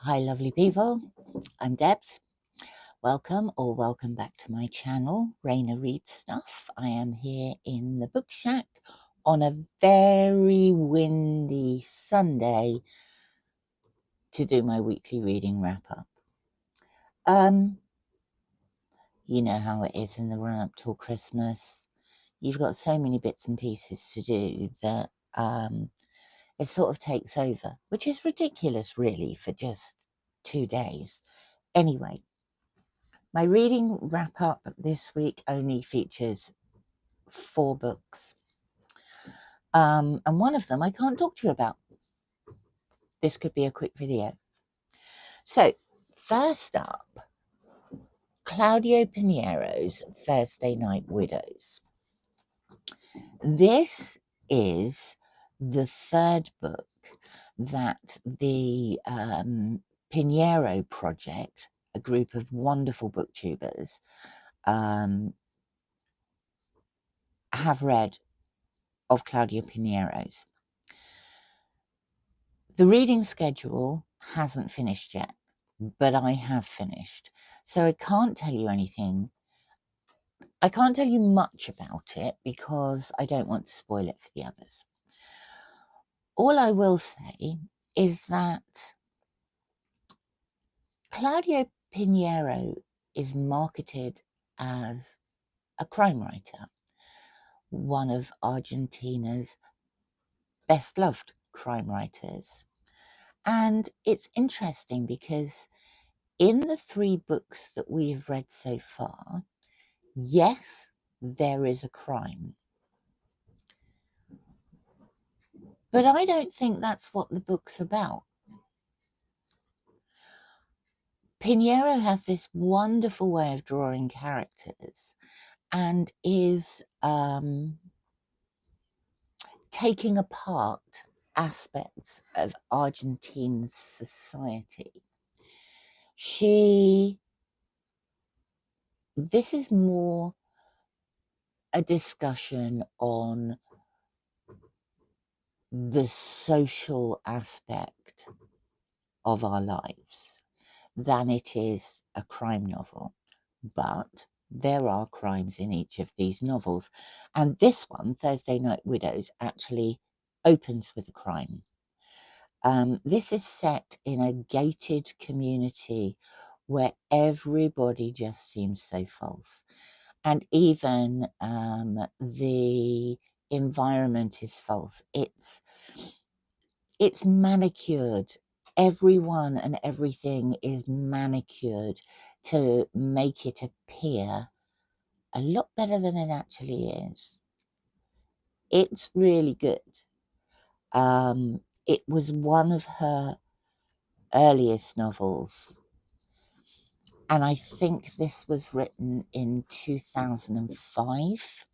Hi lovely people, I'm Debs. Welcome back to my channel, Raina Reads Stuff. I am here in the book shack on a very windy Sunday to do my weekly reading wrap up. You know how it is in the run up till Christmas. You've got so many bits and pieces to do that it sort of takes over, which is ridiculous really for just 2 days. Anyway, my reading wrap up this week only features 4 books. And one of them I can't talk to you about. This could be a quick video. So, first up, Claudio Pineiro's Thursday Night Widows. This is the third book that the Pineiro Project, a group of wonderful booktubers, have read of Claudio Pineiro's. The reading schedule hasn't finished yet, but I have finished. So I can't tell you anything. I can't tell you much about it because I don't want to spoil it for the others. All I will say is that Claudio Pineiro is marketed as a crime writer, one of Argentina's best loved crime writers. And it's interesting because in the 3 books that we've read so far, yes, there is a crime. But I don't think that's what the book's about. Pineiro has this wonderful way of drawing characters and is taking apart aspects of Argentine society. This is more a discussion on the social aspect of our lives than it is a crime novel. But there are crimes in each of these novels. And this one, Thursday Night Widows, actually opens with a crime. This is set in a gated community where everybody just seems so false. And even the environment is false. It's manicured. Everyone and everything is manicured to make it appear a lot better than it actually is. It's really good. It was one of her earliest novels, and I think this was written in 2005.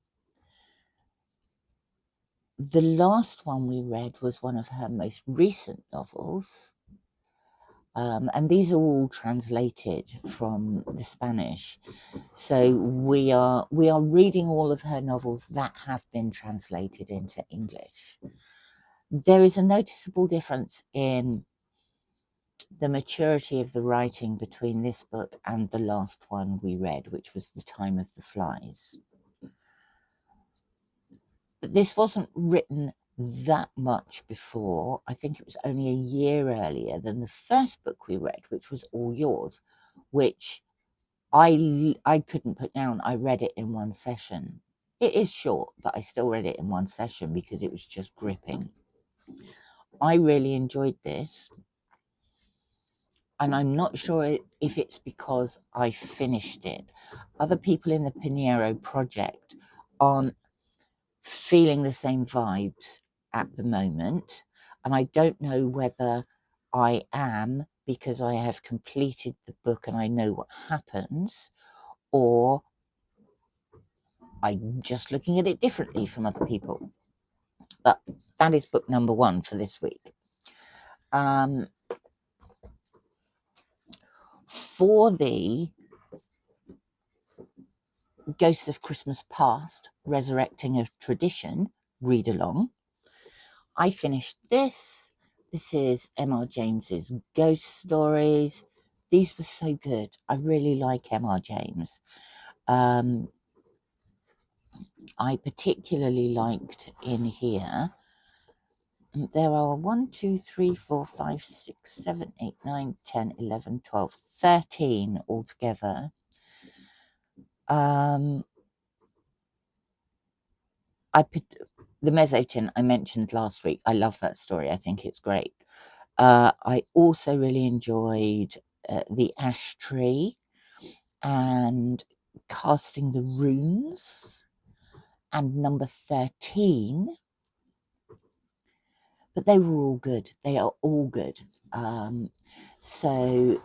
The last one we read was one of her most recent novels, and these are all translated from the Spanish. So we are reading all of her novels that have been translated into English. There is a noticeable difference in the maturity of the writing between this book and the last one we read, which was The Time of the Flies. But this wasn't written that much before. I think it was only a year earlier than the first book we read, which was All Yours, which I couldn't put down. I read it in one session. It is short, but I still read it in one session because it was just gripping. I really enjoyed this. And I'm not sure if it's because I finished it. Other people in the Pineiro Project aren't feeling the same vibes at the moment. And I don't know whether I am because I have completed the book and I know what happens, or I'm just looking at it differently from other people. But that is book number 1 for this week. For the Ghosts of Christmas Past, Resurrecting a Tradition read along, I finished this This is M.R. James's Ghost Stories. These were so good. I really like M.R. James. I particularly liked in here, there are 1, 2, 3, 4, 5, 6, 7, 8, 9, 10, 11, 12, 13 altogether. The Mezzotint I mentioned last week. I love that story. I think it's great. I also really enjoyed The Ash Tree and Casting the Runes and number 13. But they were all good. They are all good. So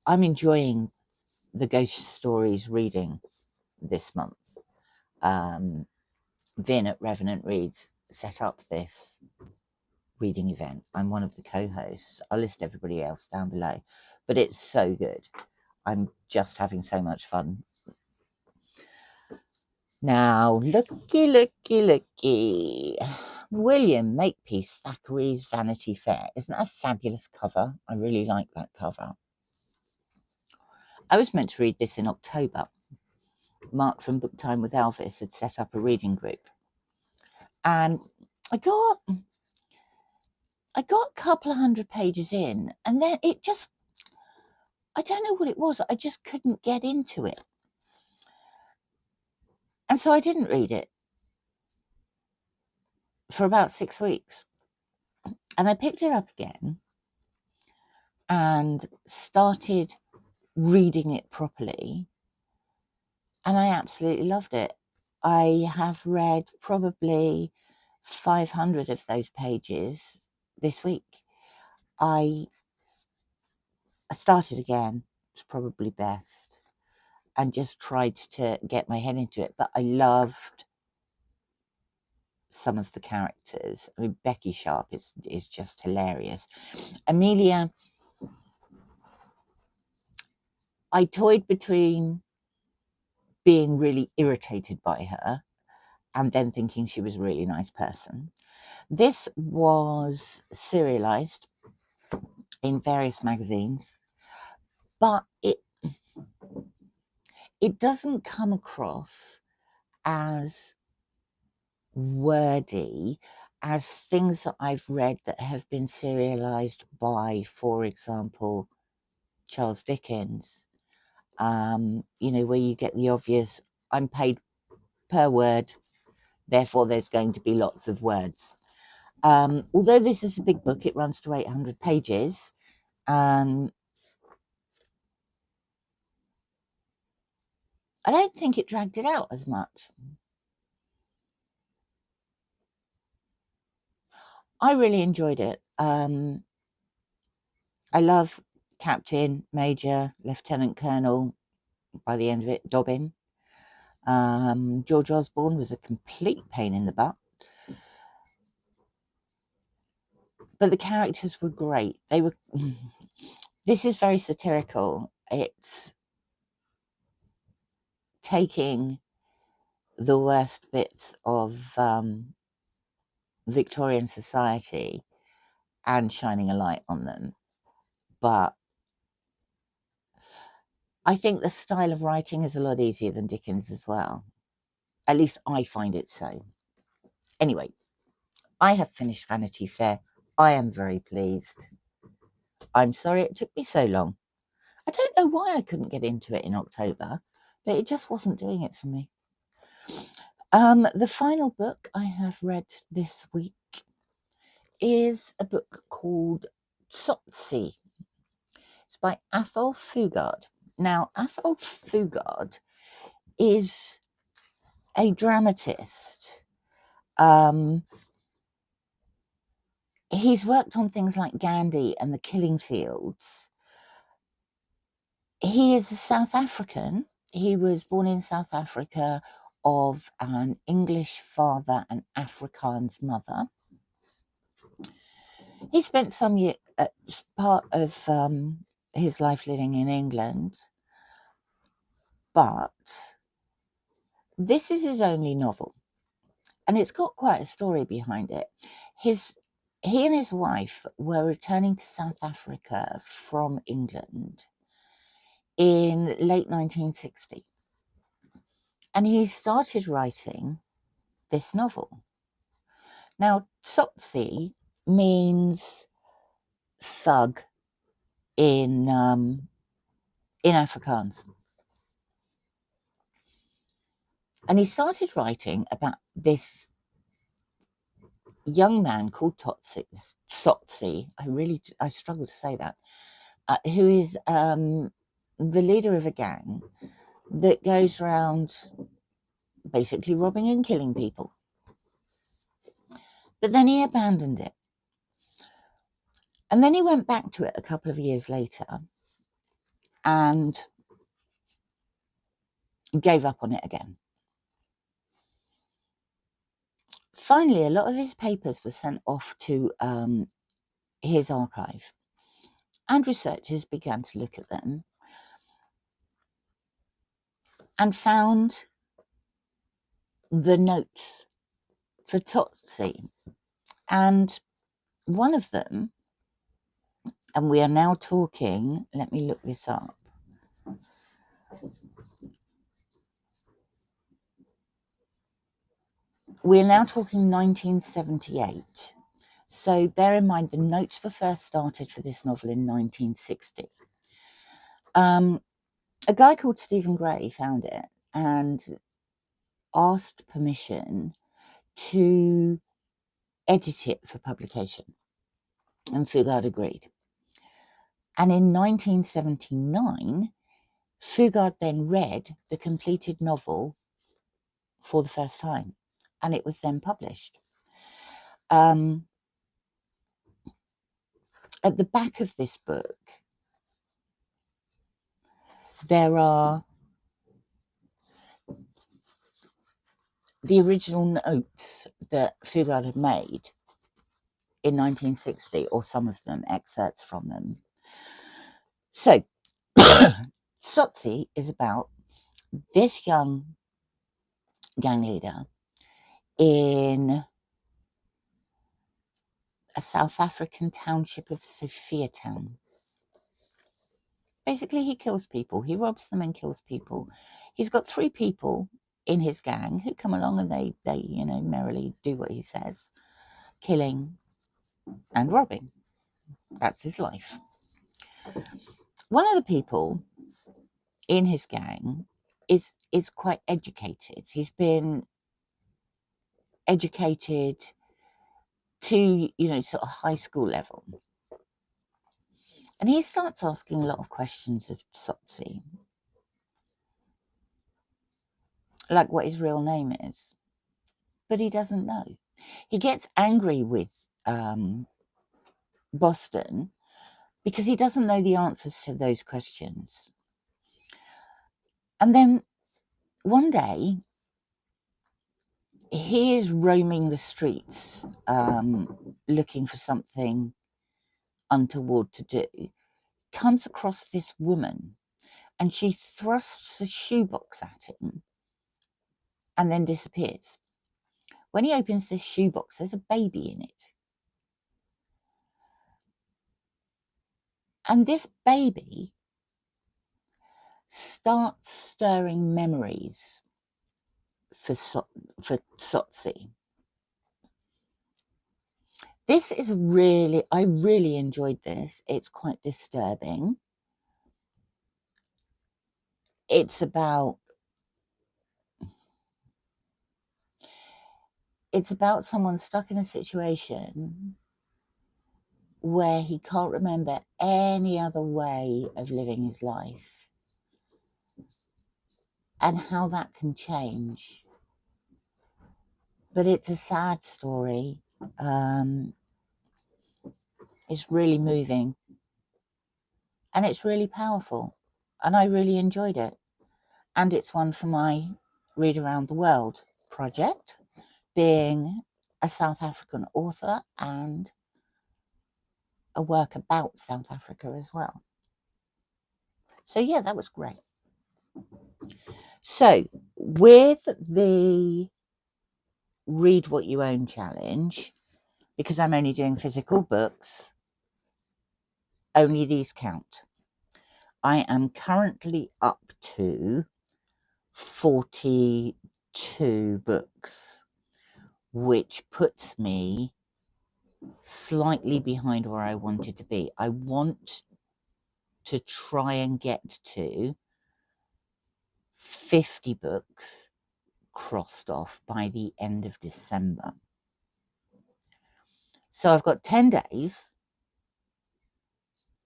I'm enjoying the ghost stories reading this month. Vin at Revenant Reads set up this reading event. I'm one of the co-hosts. I'll list everybody else down below, but it's so good. I'm just having so much fun. Now, looky. William Makepeace Thackeray's Vanity Fair. Isn't that a fabulous cover? I really like that cover. I was meant to read this in October. Mark from Book Time with Elvis had set up a reading group. And I got a couple of 100 pages in, and then it just, I don't know what it was. I just couldn't get into it. And so I didn't read it for about 6 weeks. And I picked it up again and started reading it properly. And I absolutely loved it. I have read probably 500 of those pages this week. I started again, it's probably best, and just tried to get my head into it. But I loved some of the characters. I mean, Becky Sharp is just hilarious. Amelia, I toyed between being really irritated by her and then thinking she was a really nice person. This was serialized in various magazines, but it doesn't come across as wordy as things that I've read that have been serialized by, for example, Charles Dickens. Where you get the obvious, I'm paid per word, therefore there's going to be lots of words. Although this is a big book, it runs to 800 pages. I don't think it dragged it out as much. I really enjoyed it. I love Captain, Major, Lieutenant Colonel, by the end of it, Dobbin. George Osborne was a complete pain in the butt. But the characters were great. They were. This is very satirical. It's taking the worst bits of Victorian society and shining a light on them. But I think the style of writing is a lot easier than Dickens as well. At least I find it so. Anyway, I have finished Vanity Fair. I am very pleased. I'm sorry it took me so long. I don't know why I couldn't get into it in October, but it just wasn't doing it for me. The final book I have read this week is a book called Tsotsi. It's by Athol Fugard. Now, Athol Fugard is a dramatist. He's worked on things like Gandhi and The Killing Fields. He is a South African. He was born in South Africa of an English father and Afrikaans mother. He spent some year, part of his life living in England, but this is his only novel, and it's got quite a story behind it. His he and his wife were returning to South Africa from England in late 1960. And he started writing this novel. Now, Tsotsi means thug in Afrikaans. And he started writing about this young man called Tsotsi. I struggle to say that, who is the leader of a gang that goes around basically robbing and killing people. But then he abandoned it. And then he went back to it a couple of years later and gave up on it again. Finally, a lot of his papers were sent off to his archive, and researchers began to look at them and found the notes for Tsotsi. And one of them, and we are now talking, let me look this up. We're now talking 1978. So bear in mind, the notes were first started for this novel in 1960. A guy called Stephen Gray found it and asked permission to edit it for publication, and Fugard agreed. And in 1979, Fugard then read the completed novel for the first time, and it was then published. At the back of this book, there are the original notes that Fugard had made in 1960, or some of them, excerpts from them. So, Tsotsi is about this young gang leader in a South African township of Sophiatown. Basically, he kills people. He robs them and kills people. He's got 3 people in his gang who come along and they merrily do what he says, killing and robbing. That's his life. One of the people in his gang is quite educated. He's been educated to, sort of high school level. And he starts asking a lot of questions of Tsotsi, like what his real name is. But he doesn't know. He gets angry with Boston because he doesn't know the answers to those questions. And then one day, he is roaming the streets looking for something untoward to do, comes across this woman, and she thrusts a shoebox at him and then disappears. When he opens this shoebox, there's a baby in it. And this baby starts stirring memories for Tsotsi. This is I really enjoyed this. It's quite disturbing. It's about someone stuck in a situation where he can't remember any other way of living his life, and how that can change. But it's a sad story. It's really moving, and it's really powerful, and I really enjoyed it. And it's one for my Read Around the World project, being a South African author and a work about South Africa as well. So yeah, that was great. So with the Read What You Own challenge, because I'm only doing physical books, only these count. I am currently up to 42 books, which puts me slightly behind where I wanted to be. I want to try and get to 50 books crossed off by the end of December. So I've got 10 days,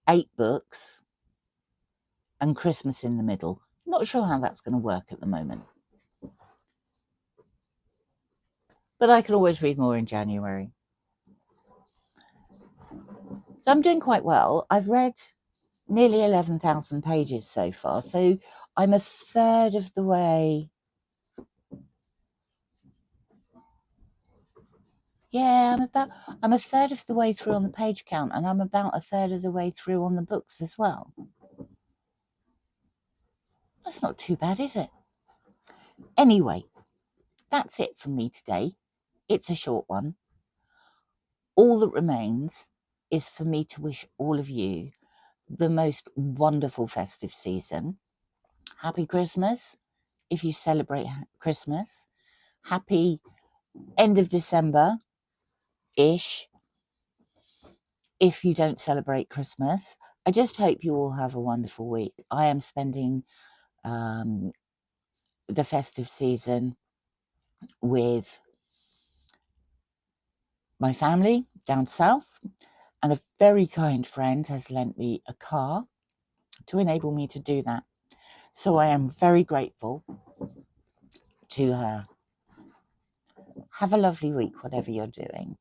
8 books, and Christmas in the middle. Not sure how that's going to work at the moment. But I can always read more in January. So I'm doing quite well. I've read nearly 11,000 pages so far. So I'm a third of the way. Yeah, I'm a third of the way through on the page count, and I'm about a third of the way through on the books as well. That's not too bad, is it? Anyway, that's it from me today. It's a short one. All that remains is for me to wish all of you the most wonderful festive season. Happy Christmas if you celebrate Christmas. Happy end of December-ish if you don't celebrate Christmas. I just hope you all have a wonderful week. I am spending the festive season with my family down south, and a very kind friend has lent me a car to enable me to do that. So I am very grateful to her. Have a lovely week, whatever you're doing.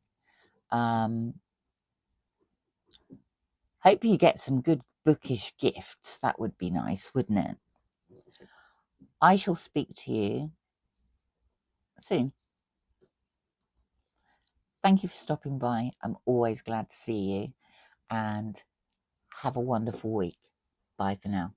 Hope you get some good bookish gifts. That would be nice, wouldn't it? I shall speak to you soon. Thank you for stopping by. I'm always glad to see you, and have a wonderful week. Bye for now.